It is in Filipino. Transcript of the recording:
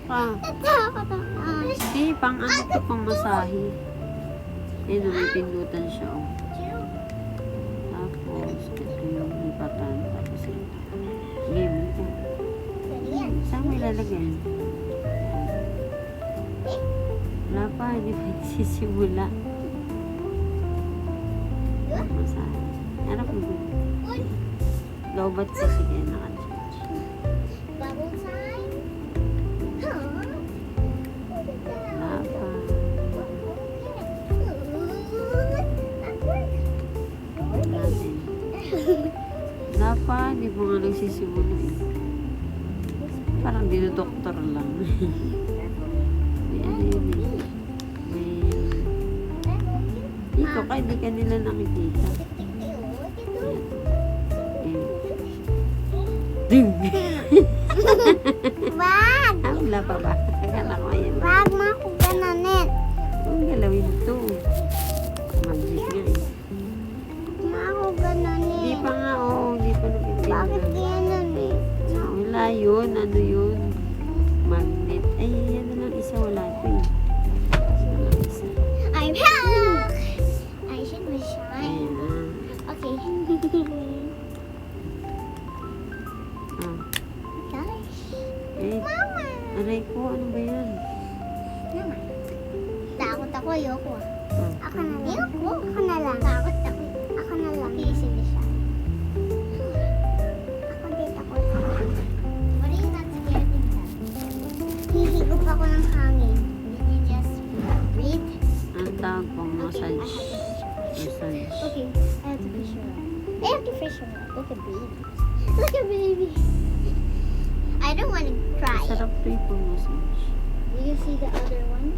Ah, hindi, pang ano to, pang masahe. Ayun, may pindutan siya, oh. Tapos, ito yung lipatan. Tapos, ito. Game ito. Saan mo ilalagay? Wala pa, hindi pa nagsisimula. Masahe. Harap mo. Lobat sa sige, naka-charge. Bubble time? Wala pa. Natin. Wala pa, hindi pa nga nagsisimula eh. Parang dinodoktor lang. May ano yun eh. May... Ikaw ka, hindi ka nila nakikita. Ding! Wag! Ah, wala pa ba? Akala ko ayan. Wag mo ako gananin. Ang galawin ito. Magic nga eh. Wag mo ako gananin. Hindi pa nga, oo. Hindi pa Bakit napipindan. ganon eh? Wala yun. Ano yun? Magnet. Ay, yan na lang isa. Wala ito eh. Isa lang isa. I'm back! I should be shy. Ayan. Okay. Ah. Gosh. Eh, Mama! aray ko. Ano ba yan? Mama. Takot ako. Ayoko ah. Ah. Ako na lang. Ayoko. Ako na lang. Takot ako. Ako na lang. Okay, sige siya. Ako din ako. What are you not scared of that? Hihigop ako ng hangin. Did you just breathe? Ang tawag pong massage. Massage. Okay, I have to fish her up. I have to fish her up. Look at baby. Look at baby. I don't want to try. Sarap to yung pong massage. Do you see the other one?